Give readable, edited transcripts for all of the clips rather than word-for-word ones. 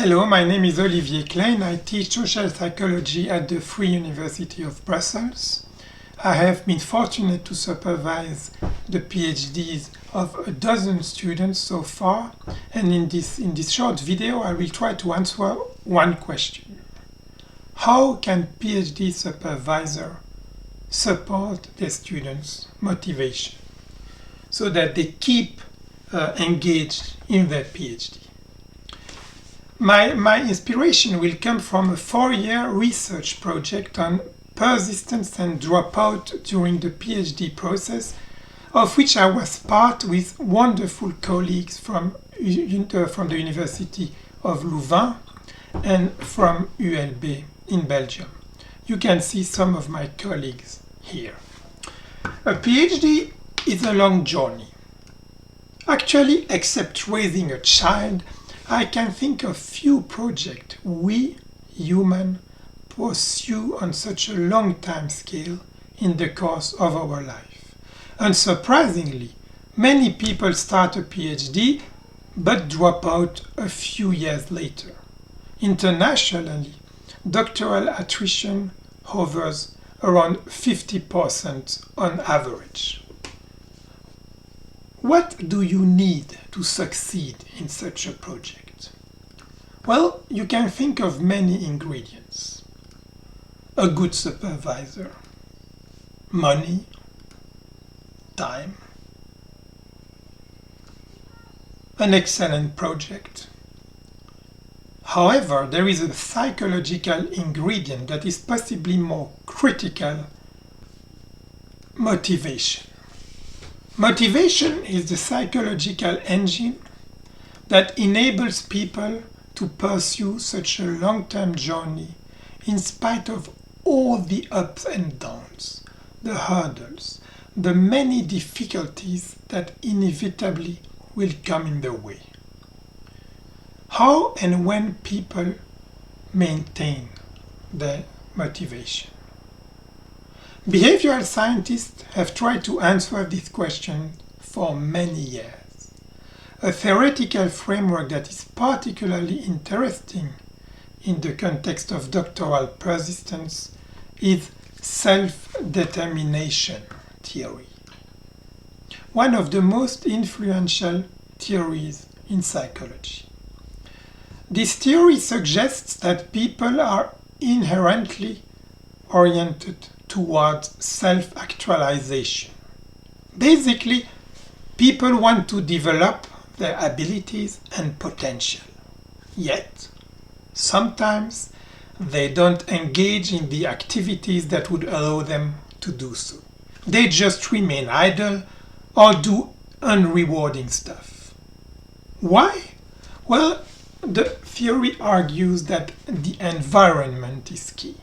Hello, my name is Olivier Klein. I teach social psychology at the Free University of Brussels. I have been fortunate to supervise the PhDs of a dozen students so far, and in this short video I will try to answer one question. How can PhD supervisor support their students' motivation so that they keep engaged in their PhD? My inspiration will come from a 4-year research project on persistence and dropout during the PhD process, of which I was part with wonderful colleagues from the University of Louvain and from ULB in Belgium. You can see some of my colleagues here. A PhD is a long journey. Actually, except raising a child, I can think of few projects we, humans, pursue on such a long time scale in the course of our life. Unsurprisingly, many people start a PhD but drop out a few years later. Internationally, doctoral attrition hovers around 50% on average. What do you need to succeed in such a project? Well, you can think of many ingredients. A good supervisor, money, time, an excellent project. However, there is a psychological ingredient that is possibly more critical: motivation. Motivation is the psychological engine that enables people to pursue such a long-term journey in spite of all the ups and downs, the hurdles, the many difficulties that inevitably will come in their way. How and when people maintain their motivation? Behavioral scientists have tried to answer this question for many years. A theoretical framework that is particularly interesting in the context of doctoral persistence is self-determination theory, one of the most influential theories in psychology. This theory suggests that people are inherently oriented towards self-actualization. Basically, people want to develop their abilities and potential. Yet, sometimes they don't engage in the activities that would allow them to do so. They just remain idle or do unrewarding stuff. Why? Well, the theory argues that the environment is key.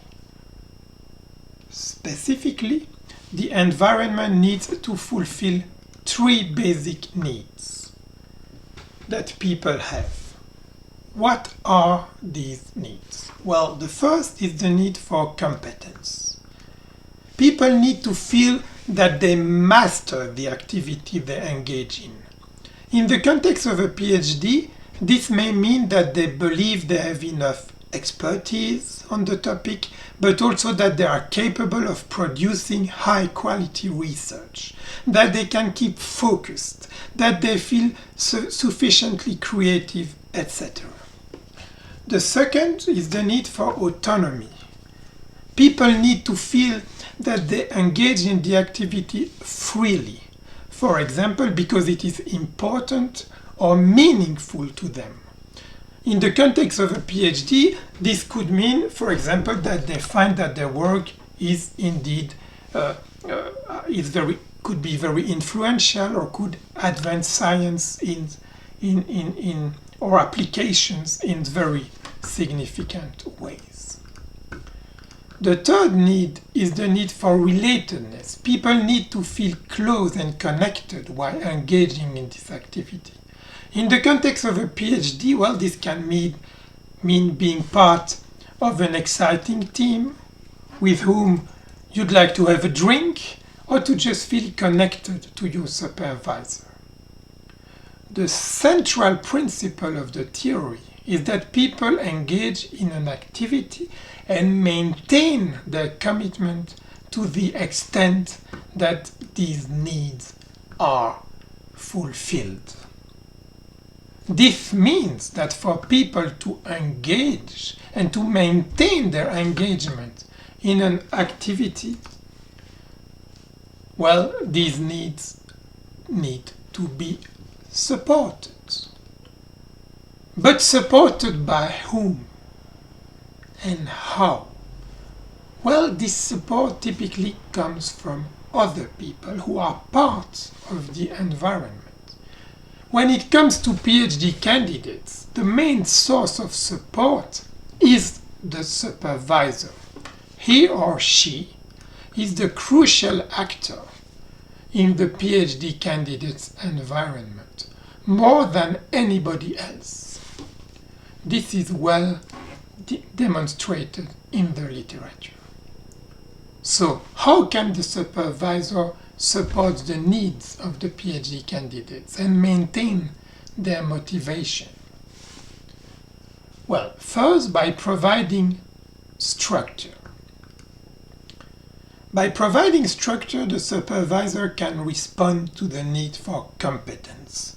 Specifically, the environment needs to fulfill 3 basic needs that people have. What are these needs? Well, the first is the need for competence. People need to feel that they master the activity they engage in. In the context of a PhD, this may mean that they believe they have enough expertise on the topic, but also that they are capable of producing high-quality research, that they can keep focused, that they feel sufficiently creative, etc. The second is the need for autonomy. People need to feel that they engage in the activity freely, for example, because it is important or meaningful to them. In the context of a PhD, this could mean, for example, that they find that their work is indeed could be very influential or could advance science or applications in very significant ways. The third need is the need for relatedness. People need to feel close and connected while engaging in this activity. In the context of a PhD, well, this can mean being part of an exciting team with whom you'd like to have a drink or to just feel connected to your supervisor. The central principle of the theory is that people engage in an activity and maintain their commitment to the extent that these needs are fulfilled. This means that for people to engage and to maintain their engagement in an activity, well, these needs need to be supported. But supported by whom and how? Well, this support typically comes from other people who are part of the environment. When it comes to PhD candidates, the main source of support is the supervisor. He or she is the crucial actor in the PhD candidate's environment, more than anybody else. This is well demonstrated in the literature. So, how can the supervisor support the needs of the PhD candidates and maintain their motivation? Well, first by providing structure. By providing structure, the supervisor can respond to the need for competence.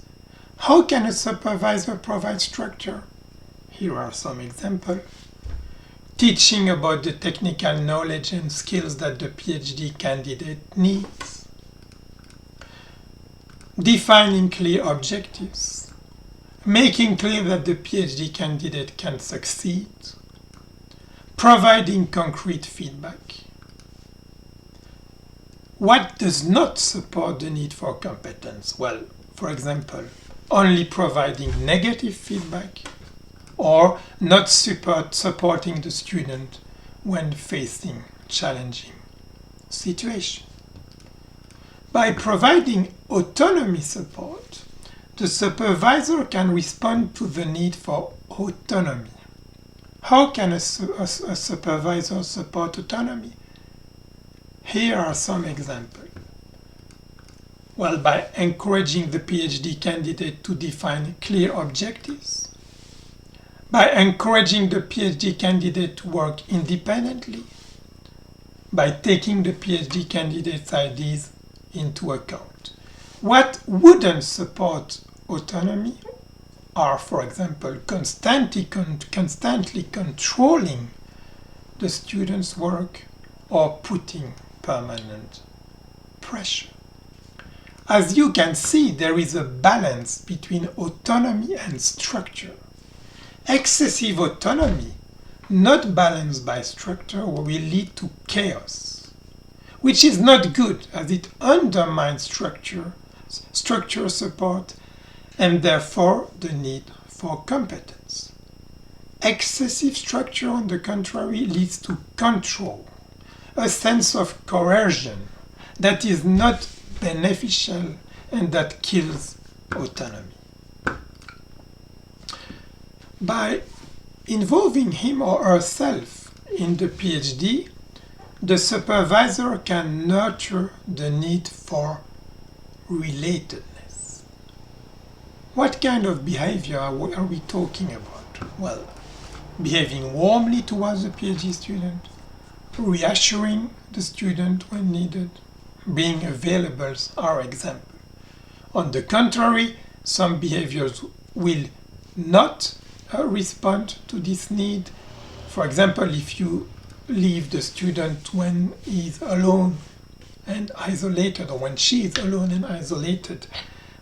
How can a supervisor provide structure? Here are some examples. Teaching about the technical knowledge and skills that the PhD candidate needs. Defining clear objectives. Making clear that the PhD candidate can succeed. Providing concrete feedback. What does not support the need for competence? Well, for example, only providing negative feedback or not supporting the student when facing challenging situations. By providing autonomy support, the supervisor can respond to the need for autonomy. How can a supervisor support autonomy? Here are some examples. Well, by encouraging the PhD candidate to define clear objectives, by encouraging the PhD candidate to work independently, by taking the PhD candidate's ideas into account. What wouldn't support autonomy are, for example, constantly controlling the student's work or putting permanent pressure. As you can see, there is a balance between autonomy and structure. Excessive autonomy, not balanced by structure, will lead to chaos, which is not good as it undermines structure support, and therefore the need for competence. Excessive structure, on the contrary, leads to control, a sense of coercion that is not beneficial and that kills autonomy. By involving him or herself in the PhD, the supervisor can nurture the need for relatedness. What kind of behavior are we talking about? Well, behaving warmly towards the PhD student, reassuring the student when needed, being available are examples. On the contrary, some behaviors will not respond to this need. For example, if you leave the student when he is alone and isolated, or when she is alone and isolated,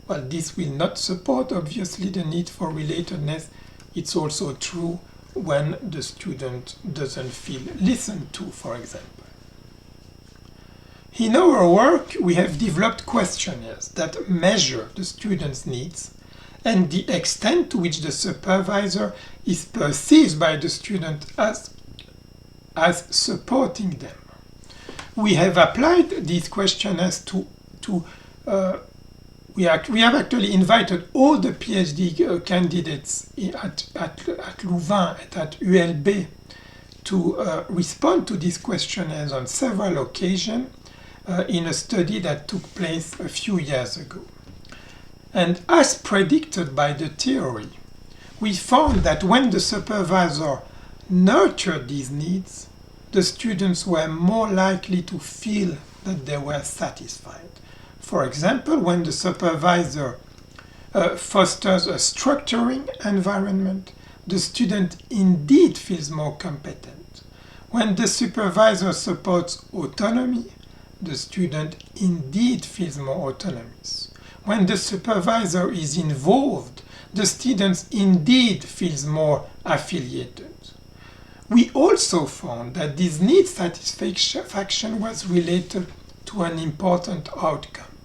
well, this will not support, obviously, the need for relatedness. It's also true when the student doesn't feel listened to, for example. In our work, we have developed questionnaires that measure the student's needs and the extent to which the supervisor is perceived by the student as supporting them. We have applied these questionnaires we have actually invited all the PhD candidates at Louvain and at ULB to respond to these questionnaires on several occasions in a study that took place a few years ago. And as predicted by the theory, we found that when the supervisor nurtured these needs, the students were more likely to feel that they were satisfied. For example, when the supervisor fosters a structuring environment, the student indeed feels more competent. When the supervisor supports autonomy, the student indeed feels more autonomous. When the supervisor is involved, the student indeed feels more affiliated. We also found that this need satisfaction was related to an important outcome,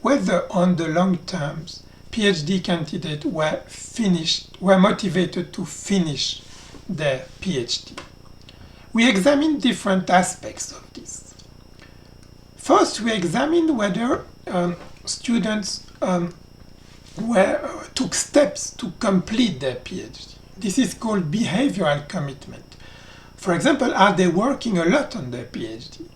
whether on the long terms PhD candidates were motivated to finish their PhD. We examined different aspects of this. First, we examined whether students took steps to complete their PhD. This is called behavioral commitment. For example, are they working a lot on their PhD?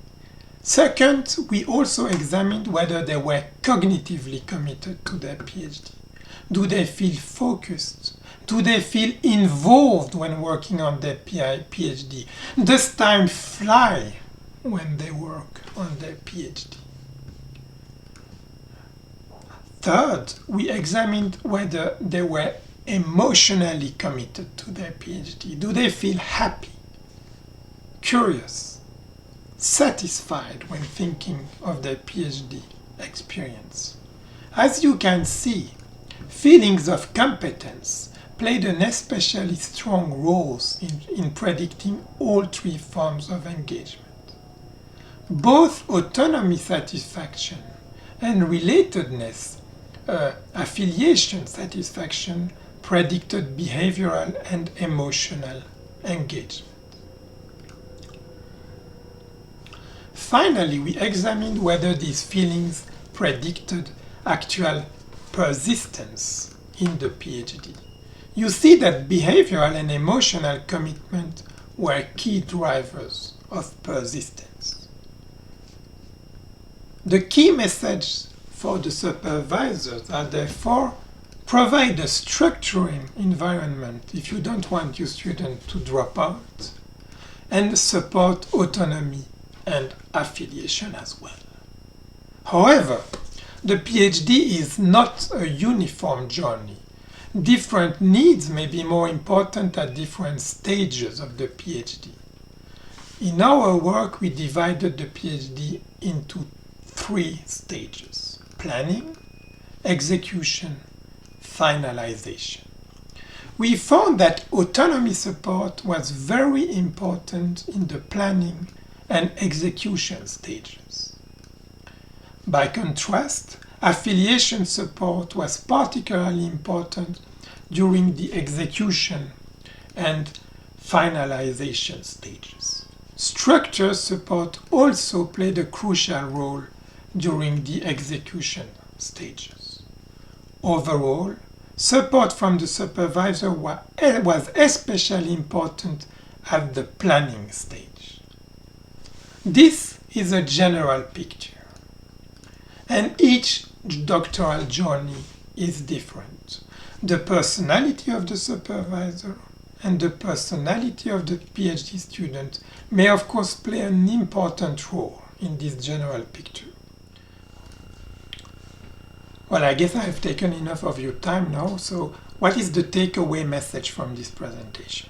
Second, we also examined whether they were cognitively committed to their PhD. Do they feel focused? Do they feel involved when working on their PhD? Does time fly when they work on their PhD? Third, we examined whether they were emotionally committed to their PhD. Do they feel happy, curious, satisfied when thinking of their PhD experience? As you can see, feelings of competence played an especially strong role in predicting all three forms of engagement. Both autonomy satisfaction and relatedness affiliation satisfaction predicted behavioral and emotional engagement. Finally, we examined whether these feelings predicted actual persistence in the PhD. You see that behavioral and emotional commitment were key drivers of persistence. The key message for the supervisors are therefore provide a structuring environment if you don't want your student to drop out, and support autonomy and affiliation as well. However, the PhD is not a uniform journey. Different needs may be more important at different stages of the PhD. In our work, we divided the PhD into 3 stages: planning, execution, finalization. We found that autonomy support was very important in the planning and execution stages. By contrast, affiliation support was particularly important during the execution and finalization stages. Structure support also played a crucial role during the execution stages. Overall, support from the supervisor was especially important at the planning stage. This is a general picture, and each doctoral journey is different. The personality of the supervisor and the personality of the PhD student may of course play an important role in this general picture. Well, I guess I've taken enough of your time now, so what is the takeaway message from this presentation?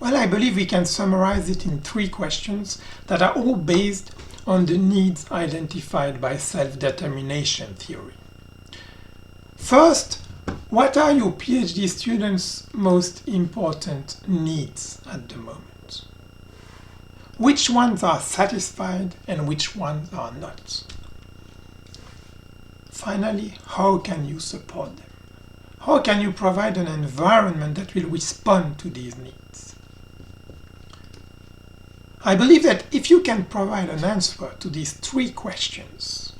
Well, I believe we can summarize it in 3 questions that are all based on the needs identified by self-determination theory. First, what are your PhD students' most important needs at the moment? Which ones are satisfied and which ones are not? Finally, how can you support them? How can you provide an environment that will respond to these needs? I believe that if you can provide an answer to these 3 questions,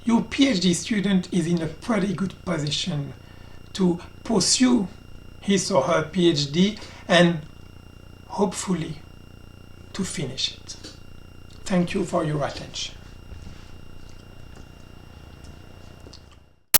your PhD student is in a pretty good position to pursue his or her PhD and hopefully to finish it. Thank you for your attention.